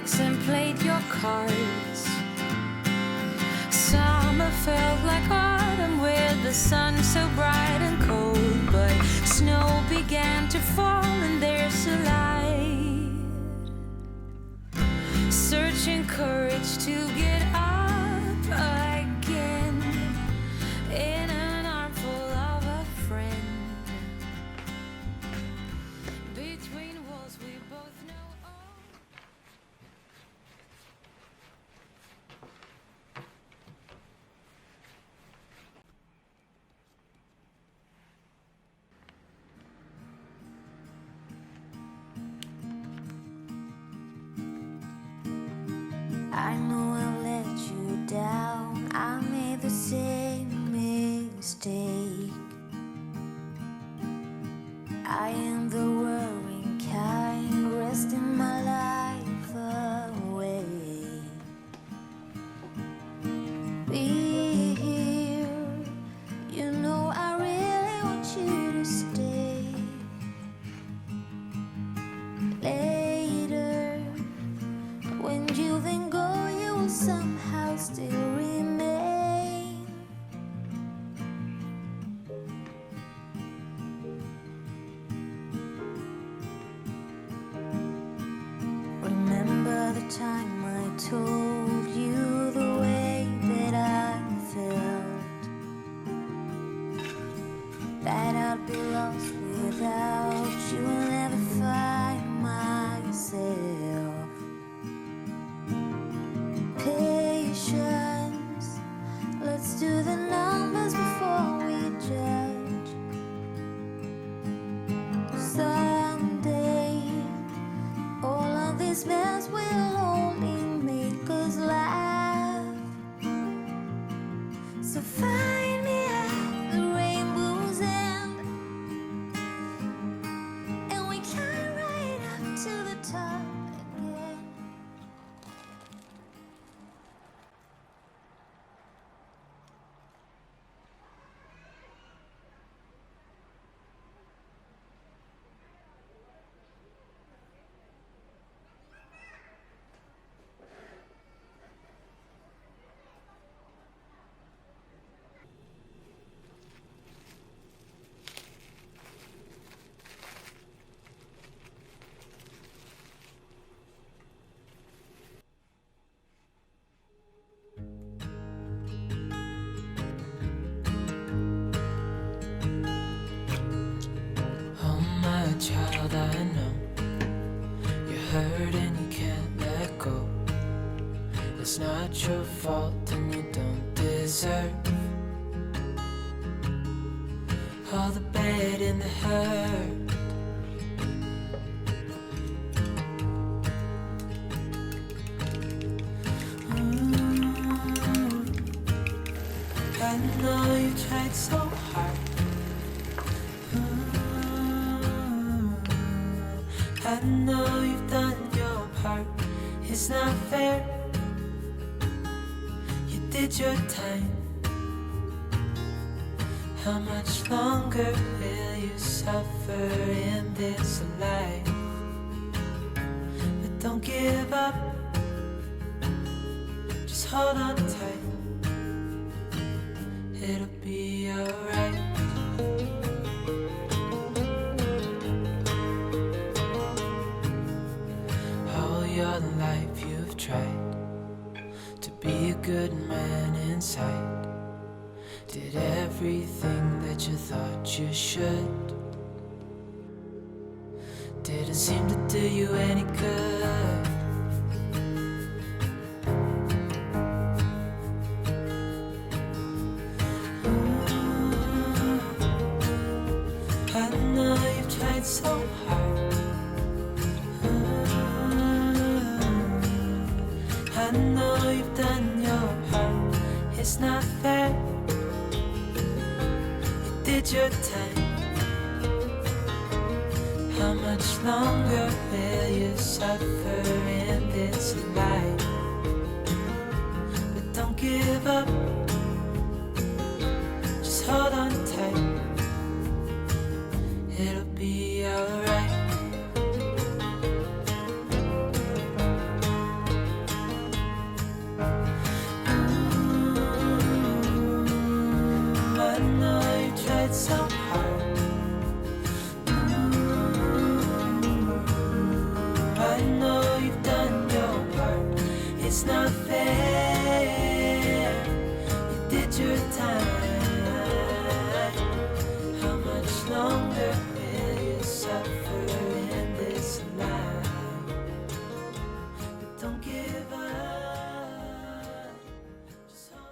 relaxed and played your cards. Summer felt like autumn with the sun so bright and cold, but snow began to fall and there's a light. Searching courage to get up again in an armful of a friend. Between walls we both know. I know I've let you down. I made the same mistake. I am the worrying kind, resting my life away. Be here, you know I really want you to stay. Later, when you then go, you will somehow still remain. Remember the time I told you the way that I felt, that I'd be lost without you and never find myself. Patience, let's do the numbers before we judge. Someday, all of this mess will only make us laugh. So find me at the rainbow's end, and we climb right up to the top again. Oh my child, I know you're hurt and you can't let go. It's not your fault and you don't deserve all the bad and the hurt. I know you tried so hard. I know you've done your part. It's not fair. You did your time. How much longer will you suffer in this life? But don't give up. Just hold on tight. It'll be alright. All your life you've tried to be a good man inside. Did everything that you thought you should. Didn't seem to do you any good. I know you've tried so hard. I know you've done your part. It's not fair. You did your time. How much longer will you suffer in this life? But don't give up. Just hold on tight. It'll be alright. it's not fair. You did your time. How much longer will you suffer in this life? But don't give up. Just hold on.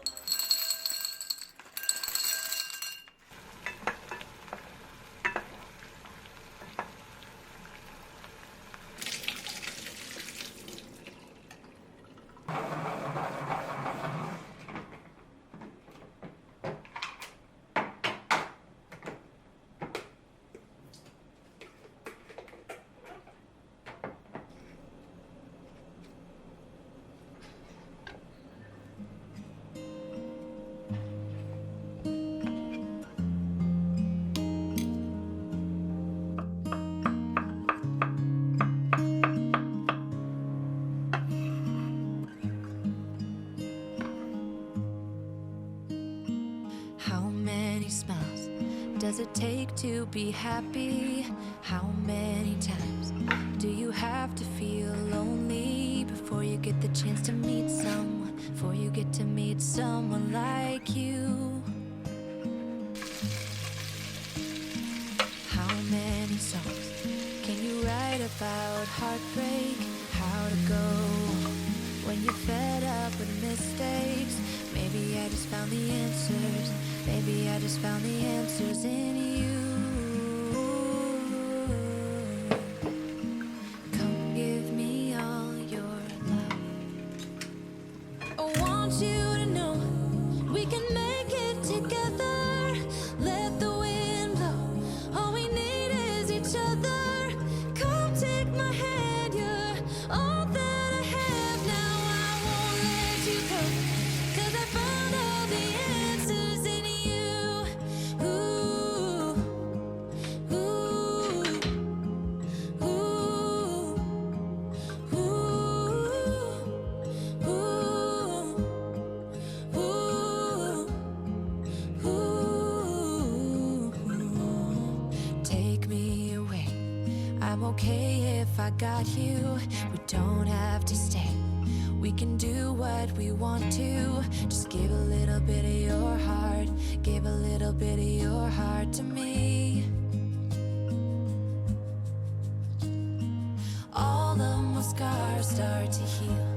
How many smiles does it take to be happy? How many times do you have to feel lonely before you get the chance to meet someone? Before you get to meet someone like you? How many songs can you write about heartbreak? How to go when you're fed up with mistakes? Maybe I just found the answers. Maybe I just found the answers in you. Come give me all your love. I want you to know we can make it together. Let the wind blow. All we need is each other. Come take my hand. You're all that I have now. I won't let you go. 'Cause I found all the answers in you. Ooh, ooh, ooh, ooh, ooh. Take me away. I'm okay if I got you. We don't have to stay. We can do what we want to. Just give a little bit of your heart. Give a little bit of your heart to me. All of my scars start to heal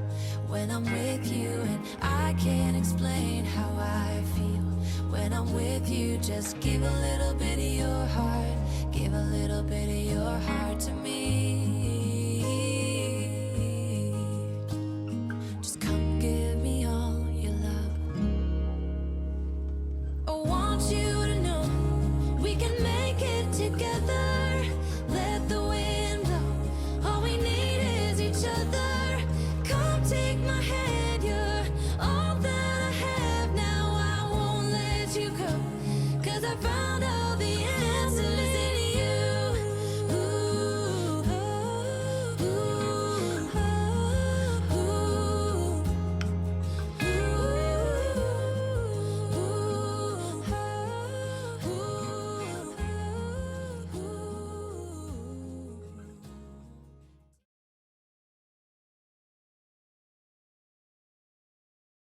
when I'm with you, and I can't explain how I feel when I'm with you. Just give a little bit of your heart. Give a little bit of your heart to